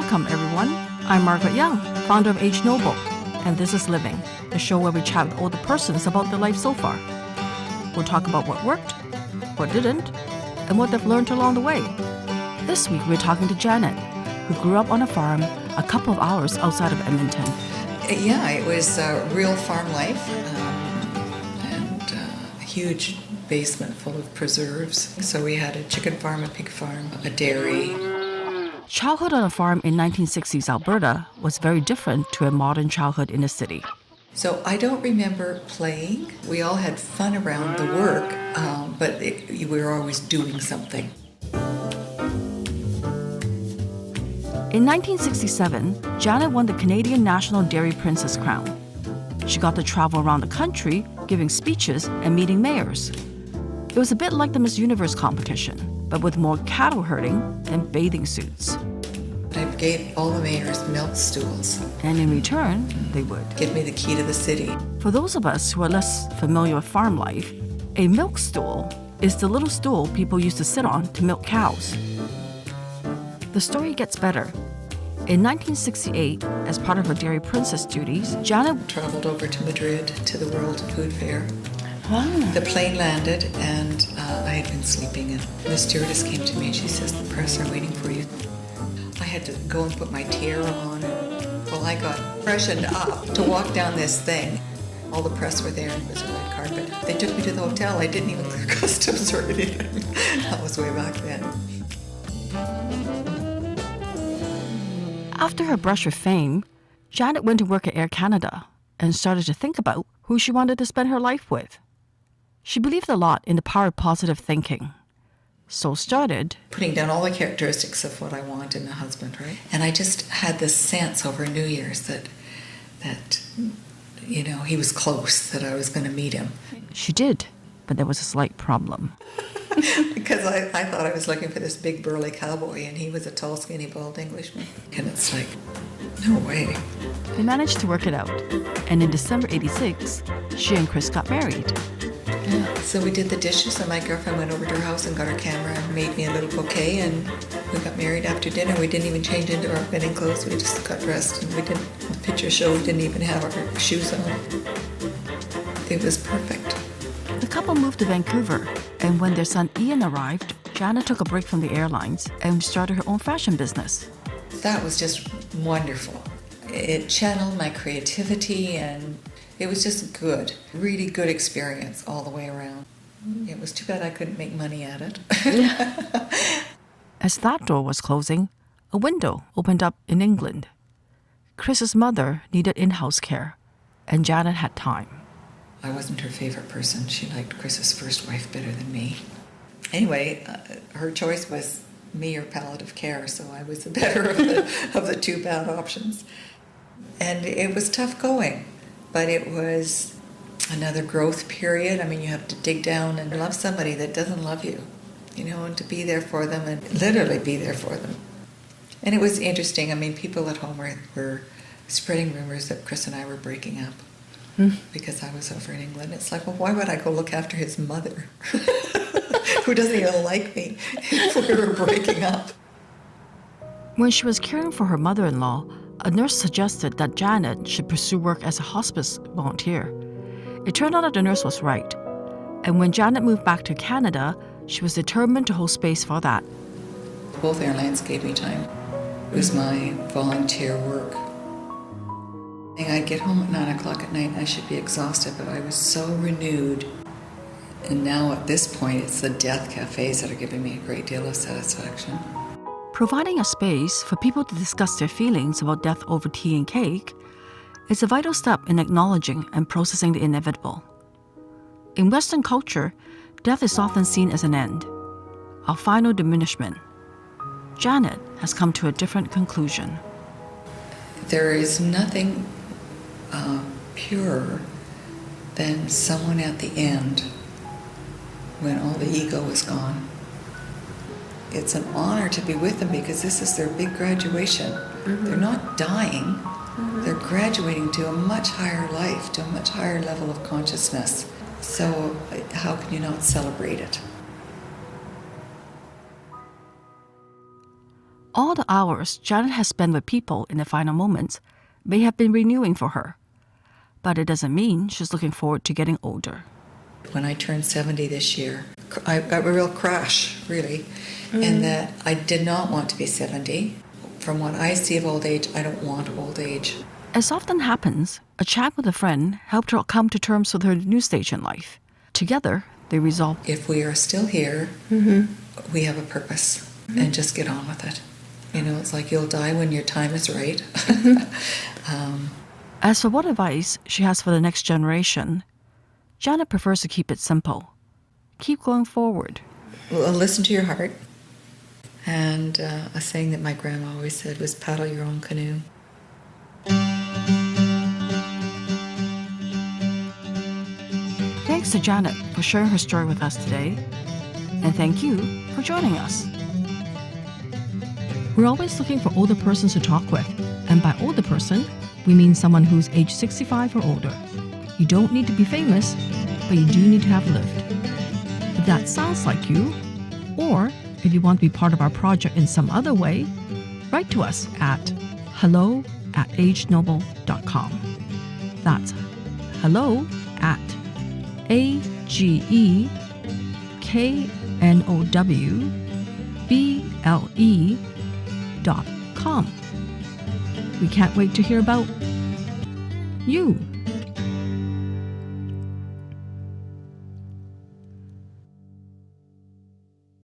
Welcome, everyone. I'm Margaret Young, founder of Age Knowble, and this is Living, the show where we chat with older persons about their life so far. We'll talk about what worked, what didn't, and what they've learned along the way. This week, we're talking to Janet, who grew up on a farm a couple of hours outside of Edmonton. Yeah, it was real farm life, and a huge basement full of preserves. So we had a chicken farm, a pig farm, a dairy. Childhood on a farm in 1960s Alberta was very different to a modern childhood in the city. So I don't remember playing. We all had fun around the work, but we were always doing something. In 1967, Janet won the Canadian National Dairy Princess crown. She got to travel around the country, giving speeches and meeting mayors. It was a bit like the Miss Universe competition, but with more cattle herding and bathing suits. I gave all the mayors milk stools. And in return, they would give me the key to the city. For those of us who are less familiar with farm life, a milk stool is the little stool people used to sit on to milk cows. The story gets better. In 1968, as part of her Dairy Princess duties, Janet traveled over to Madrid to the World Food Fair. Wow. The plane landed, and I had been sleeping, and the stewardess came to me and she says, "The press are waiting for you." I had to go and put my tiara on, and I got freshened up to walk down this thing. All the press were there, and it was a red carpet. They took me to the hotel. I didn't even clear customs or anything. That was way back then. After her brush with fame, Janet went to work at Air Canada and started to think about who she wanted to spend her life with. She believed a lot in the power of positive thinking. So started putting down all the characteristics of what I want in a husband, right? And I just had this sense over New Year's that he was close, that I was going to meet him. She did, but there was a slight problem. Because I thought I was looking for this big burly cowboy, and he was a tall, skinny, bald Englishman. And it's like, no way. They managed to work it out, and in December '86, she and Chris got married. Yeah, so we did the dishes, and my girlfriend went over to her house and got her camera and made me a little bouquet, and we got married after dinner. We didn't even change into our wedding clothes. We just got dressed, and the pictures show we didn't even have our shoes on. It was perfect. The couple moved to Vancouver, and when their son Ian arrived, Janet took a break from the airlines and started her own fashion business. That was just wonderful. It channeled my creativity, and it was just good. Really good experience all the way around. It was too bad I couldn't make money at it. As that door was closing, a window opened up in England. Chris's mother needed in-house care, and Janet had time. I wasn't her favorite person. She liked Chris's first wife better than me. Anyway, her choice was me or palliative care, so I was the better of the two bad options. And it was tough going, but it was another growth period. I mean, you have to dig down and love somebody that doesn't love you, and to be there for them and literally be there for them. And it was interesting. I mean, people at home were spreading rumors that Chris and I were breaking up. Because I was over in England. It's like, well, why would I go look after his mother, who doesn't even like me, if we were breaking up? When she was caring for her mother-in-law, a nurse suggested that Janet should pursue work as a hospice volunteer. It turned out that the nurse was right. And when Janet moved back to Canada, she was determined to hold space for that. Both airlines gave me time. It was my volunteer work. I'd get home at 9 o'clock at night and I should be exhausted, but I was so renewed. And now at this point, it's the death cafes that are giving me a great deal of satisfaction. Providing a space for people to discuss their feelings about death over tea and cake is a vital step in acknowledging and processing the inevitable. In Western culture, death is often seen as an end, a final diminishment. Janet has come to a different conclusion. There is nothing purer than someone at the end when all the ego is gone. It's an honor to be with them because this is their big graduation. Mm-hmm. They're not dying. Mm-hmm. They're graduating to a much higher life, to a much higher level of consciousness. So how can you not celebrate it? All the hours Janet has spent with people in the final moments may have been renewing for her, but it doesn't mean she's looking forward to getting older. When I turned 70 this year, I got a real crash, really, in that I did not want to be 70. From what I see of old age, I don't want old age. As often happens, a chat with a friend helped her come to terms with her new stage in life. Together, they resolved, if we are still here, we have a purpose, and just get on with it. You know, it's like you'll die when your time is right. As for what advice she has for the next generation, Janet prefers to keep it simple. Keep going forward. Well, listen to your heart. And a saying that my grandma always said was, paddle your own canoe. Thanks to Janet for sharing her story with us today. And thank you for joining us. We're always looking for older persons to talk with. And by older person, we mean someone who's age 65 or older. You don't need to be famous, but you do need to have lived. If that sounds like you, or if you want to be part of our project in some other way, write to us at hello@ageknowble.com. That's hello@ageknowble.com. We can't wait to hear about you.